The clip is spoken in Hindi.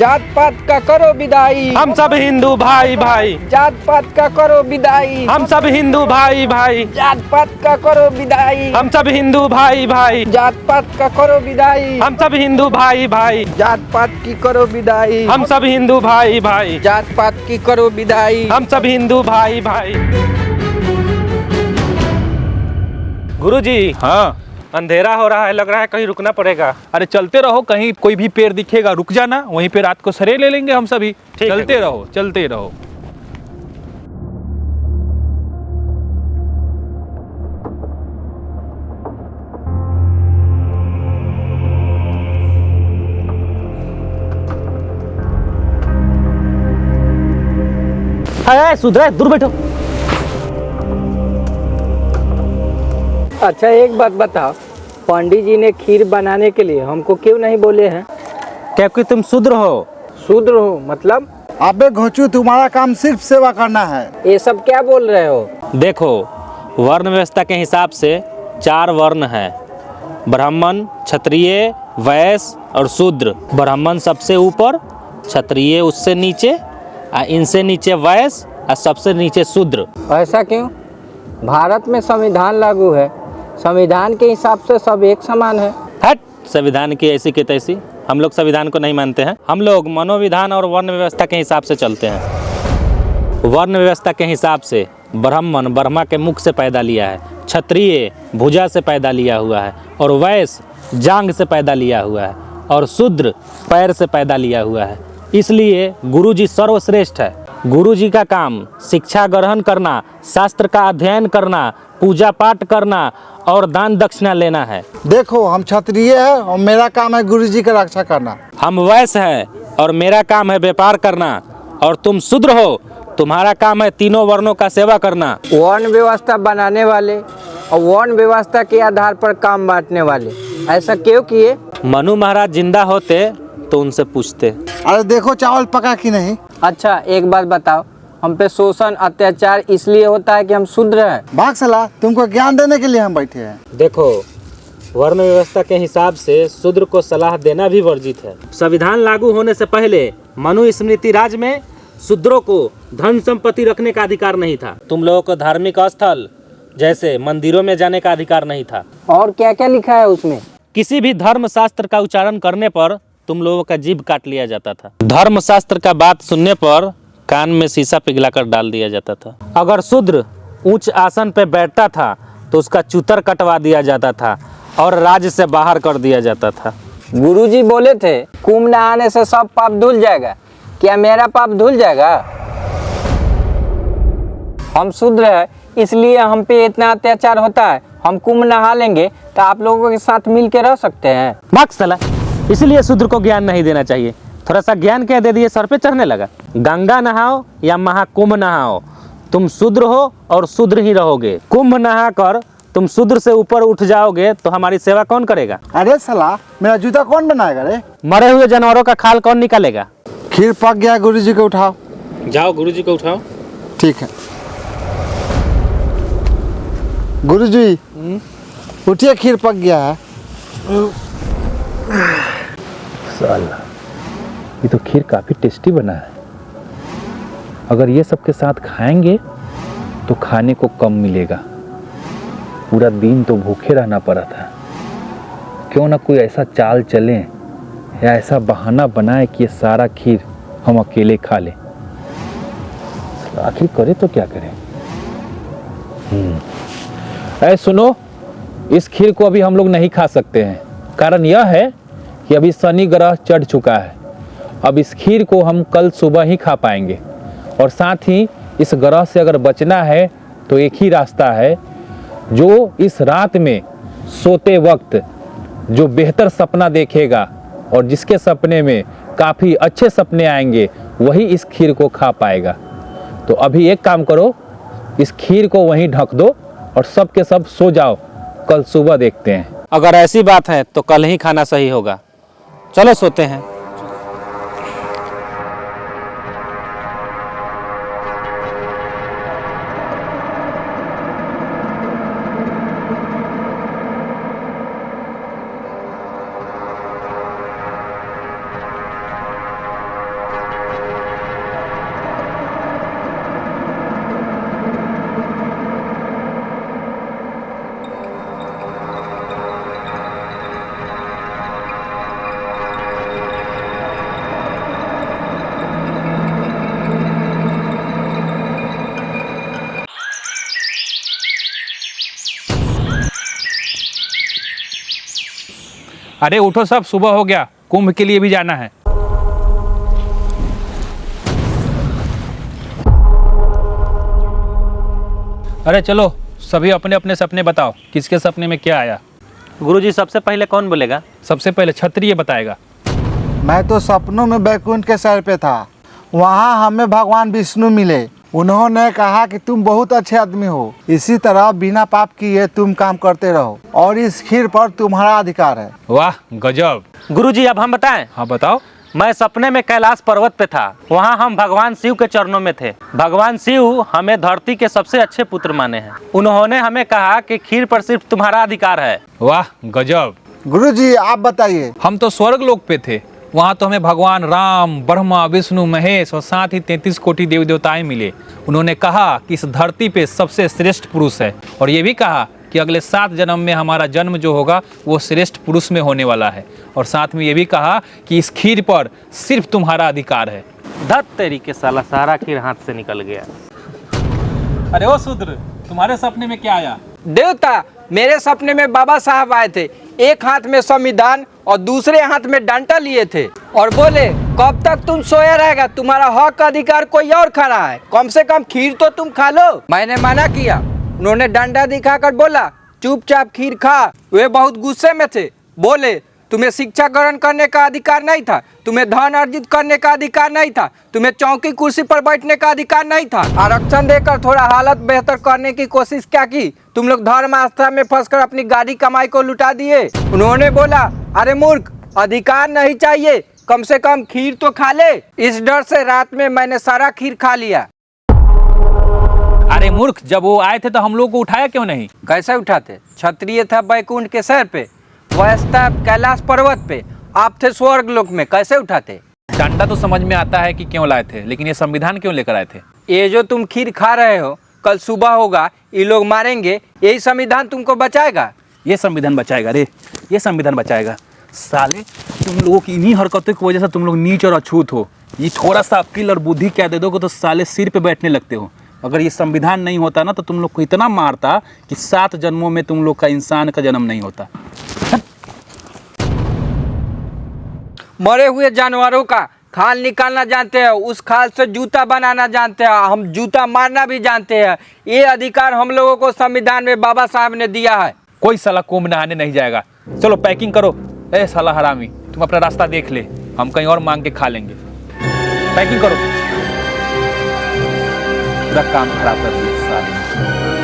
जात पात का करो विदाई, हम सब हिंदू भाई भाई। जात पात का करो विदाई, हम सब हिंदू भाई भाई। जात पात का करो विदाई, हम सब हिंदू भाई भाई। जात पात का करो विदाई, हम सब हिंदू भाई भाई। जात पात की करो विदाई, हम सब हिंदू भाई भाई। जात पात की करो विदाई। हम सब हिंदू भाई भाई। गुरुजी, हाँ, अंधेरा हो रहा है, लग रहा है कहीं रुकना पड़ेगा। अरे चलते रहो, कहीं कोई भी पेड़ दिखेगा रुक जाना, वहीं पे रात को सरे ले लेंगे हम सभी। चलते रहो चलते रहो। सुधरा, दूर बैठो। अच्छा एक बात बताओ, पंडित जी ने खीर बनाने के लिए हमको क्यों नहीं बोले हैं? क्योंकि तुम शूद्र हो। शूद्र हो मतलब? अबे घोचू, तुम्हारा काम सिर्फ सेवा करना है। ये सब क्या बोल रहे हो? देखो, वर्ण व्यवस्था के हिसाब से 4 वर्ण है, ब्राह्मण, क्षत्रिय, वैश्य और शूद्र। ब्राह्मण सबसे ऊपर, क्षत्रिय उससे नीचे, इनसे नीचे वैश्य और सबसे नीचे शूद्र। ऐसा क्यों? भारत में संविधान लागू है, संविधान के हिसाब से सब एक समान है। हट, संविधान की ऐसी की तैसी, हम लोग संविधान को नहीं मानते हैं। हम लोग मनोविधान और वर्ण व्यवस्था के हिसाब से चलते हैं। वर्ण व्यवस्था के हिसाब से ब्राह्मण ब्रह्मा के मुख से पैदा लिया है, क्षत्रिय भुजा से पैदा लिया हुआ है, और वैश्य जांग से पैदा लिया हुआ है, और शूद्र पैर से पैदा लिया हुआ है। इसलिए गुरुजी सर्वश्रेष्ठ है। गुरुजी का काम शिक्षा ग्रहण करना, शास्त्र का अध्ययन करना, पूजा पाठ करना और दान दक्षिणा लेना है। देखो, हम क्षत्रिय है और मेरा काम है गुरुजी का रक्षा करना। हम वैश्य है और मेरा काम है व्यापार करना, और तुम शूद्र हो, तुम्हारा काम है तीनों वर्णों का सेवा करना। वर्ण व्यवस्था बनाने वाले और वर्ण व्यवस्था के आधार पर काम बांटने वाले ऐसा क्यों किए? मनु महाराज जिंदा होते तो उनसे पूछते। अरे देखो, चावल पका कि नहीं। अच्छा एक बात बताओ, हम पे शोषण अत्याचार इसलिए होता है कि हम शूद्र हैं? भाग साला, तुमको ज्ञान देने के लिए हम बैठे हैं। देखो, वर्ण व्यवस्था के हिसाब से शूद्र को सलाह देना भी वर्जित है। संविधान लागू होने से पहले मनु स्मृति राज में शूद्रों को धन संपत्ति रखने का अधिकार नहीं था। तुम लोगों को धार्मिक स्थल जैसे मंदिरों में जाने का अधिकार नहीं था। और क्या क्या लिखा है उसमें? किसी भी धर्म शास्त्र का उच्चारण करने पर तुम लोगों का जीभ काट लिया जाता था। धर्म शास्त्र का बात सुनने पर कान में शीशा पिघलाकर डाल दिया जाता था। अगर शूद्र उच्च आसन पे बैठता था तो उसका चूतर कटवा दिया जाता था और राज्य से बाहर कर दिया जाता था। गुरुजी बोले थे कुंभ नहाने से सब पाप धुल जाएगा, क्या मेरा पाप धुल जाएगा? हम शूद्र है इसलिए हम पे इतना अत्याचार होता है, हम कुंभ नहा लेंगे तो आप लोगों के साथ मिल के रह सकते हैं। भाग साला, इसलिए शूद्र को ज्ञान नहीं देना चाहिए। थोड़ा सा ज्ञान क्या दे दिए, सर पे चढ़ने लगा। गंगा नहाओ या महाकुंभ नहाओ, तुम शूद्र हो और शूद्र ही रहोगे। कुंभ नहाकर तुम शूद्र से ऊपर उठ जाओगे तो हमारी सेवा कौन करेगा? अरे साला, मेरा जूता कौन बनाएगा रे? मरे हुए जानवरों का खाल कौन निकालेगा? खीर पक गया, गुरुजी को उठाओ। जाओ गुरुजी को उठाओ। ठीक है गुरुजी, उठिए, खीर पक गया है। साला, ये तो खीर काफी टेस्टी बना है। अगर ये सबके साथ खाएंगे तो खाने को कम मिलेगा। पूरा दिन तो भूखे रहना पड़ा था। क्यों ना कोई ऐसा चाल चले या ऐसा बहाना बनाए कि ये सारा खीर हम अकेले खा लें। आखिर करे तो क्या करें? ऐ सुनो, इस खीर को अभी हम लोग नहीं खा सकते हैं। कारण यह है कि अभी शनि ग्रह चढ़ चुका है। अब इस खीर को हम कल सुबह ही खा पाएंगे। और साथ ही इस ग्रह से अगर बचना है तो एक ही रास्ता है, जो इस रात में सोते वक्त जो बेहतर सपना देखेगा और जिसके सपने में काफ़ी अच्छे सपने आएंगे, वही इस खीर को खा पाएगा। तो अभी एक काम करो, इस खीर को वहीं ढक दो और सब के सब सो जाओ, कल सुबह देखते हैं। अगर ऐसी बात है तो कल ही खाना सही होगा। चलो सोते हैं। अरे उठो सब, सुबह हो गया, कुंभ के लिए भी जाना है। अरे चलो सभी अपने अपने सपने बताओ, किसके सपने में क्या आया। गुरुजी सबसे पहले कौन बोलेगा? सबसे पहले क्षत्रिय बताएगा। मैं तो सपनों में बैकुंठ के सर पे था, वहाँ हमें भगवान विष्णु मिले। उन्होंने कहा कि तुम बहुत अच्छे आदमी हो, इसी तरह बिना पाप किए तुम काम करते रहो और इस खीर पर तुम्हारा अधिकार है। वाह गजब। गुरुजी अब हम बताएं? हाँ बताओ। मैं सपने में कैलाश पर्वत पे था, वहाँ हम भगवान शिव के चरणों में थे। भगवान शिव हमें धरती के सबसे अच्छे पुत्र माने हैं। उन्होंने हमें कहा कि खीर पर सिर्फ तुम्हारा अधिकार है। वाह गजब। गुरुजी आप बताइए। हम तो स्वर्ग लोक पे थे, वहाँ तो हमें भगवान राम, ब्रह्मा, विष्णु, महेश और साथ ही 33 कोटि देवी देवताएं मिले। उन्होंने कहा कि इस धरती पे सबसे श्रेष्ठ पुरुष है, और ये भी कहा कि अगले 7 जन्म में हमारा जन्म जो होगा वो श्रेष्ठ पुरुष में होने वाला है, और साथ में ये भी कहा कि इस खीर पर सिर्फ तुम्हारा अधिकार है। धत तेरी के साला, सारा खीर हाथ से निकल गया। अरे ओ शूद्र, तुम्हारे सपने में क्या आया? देवता, मेरे सपने में बाबा साहब आए थे, एक हाथ में संविधान और दूसरे हाथ में डंडा लिए थे, और बोले कब तक तुम सोया रहेगा, तुम्हारा हक अधिकार कोई और खा रहा है, कम से कम खीर तो तुम खा लो। मैंने मना किया, उन्होंने डंडा दिखाकर बोला चुपचाप खीर खा। वे बहुत गुस्से में थे, बोले तुम्हें शिक्षा ग्रहण करने का अधिकार नहीं था, तुम्हें धन अर्जित करने का अधिकार नहीं था, तुम्हें चौकी कुर्सी पर बैठने का अधिकार नहीं था। आरक्षण देकर थोड़ा हालत बेहतर करने की कोशिश क्या की, तुम लोग धर्म आस्था में फंसकर अपनी गाड़ी कमाई को लुटा दिए। उन्होंने बोला अरे मूर्ख, अधिकार नहीं चाहिए, कम से कम खीर तो खा ले। इस डर से रात में मैंने सारा खीर खा लिया। अरे मूर्ख, जब वो आए थे तो हम लोग को उठाया क्यों नहीं? कैसे उठाते? क्षत्रिय था बैकुंठ के सर पे, वैश्य था कैलाश पर्वत पे, आप थे स्वर्ग लोक में, कैसे उठाते? डंडा तो समझ में आता है कि क्यों लाए थे, लेकिन ये संविधान क्यों लेकर आए थे? ये जो तुम खीर खा रहे हो, कल सुबह होगा, ये लोग मारेंगे, यही संविधान तुमको बचाएगा। ये संविधान बचाएगा रे, ये संविधान बचाएगा। साले तुम लोगों की इन्हीं हरकतों की वजह से तुम लोग नीच और अछूत हो। ये थोड़ा सा अक्ल और बुद्धि क्या दे दोगे तो साले सिर पे बैठने लगते हो। अगर ये संविधान नहीं होता ना तो तुम लोग को इतना मारता कि 7 जन्मों में तुम लोग का इंसान का जन्म नहीं होता। मरे हुए जानवरों का खाल निकालना जानते हैं, उस खाल से जूता बनाना जानते हैं, हम जूता मारना भी जानते हैं। ये अधिकार हम लोगों को संविधान में बाबा साहब ने दिया है। कोई साला कुंभ नहाने नहीं जाएगा। चलो पैकिंग करो। ए साला हरामी, तुम अपना रास्ता देख ले, हम कहीं और मांग के खा लेंगे। पैकिंग करो। पूरा काम खराब कर दिया साले।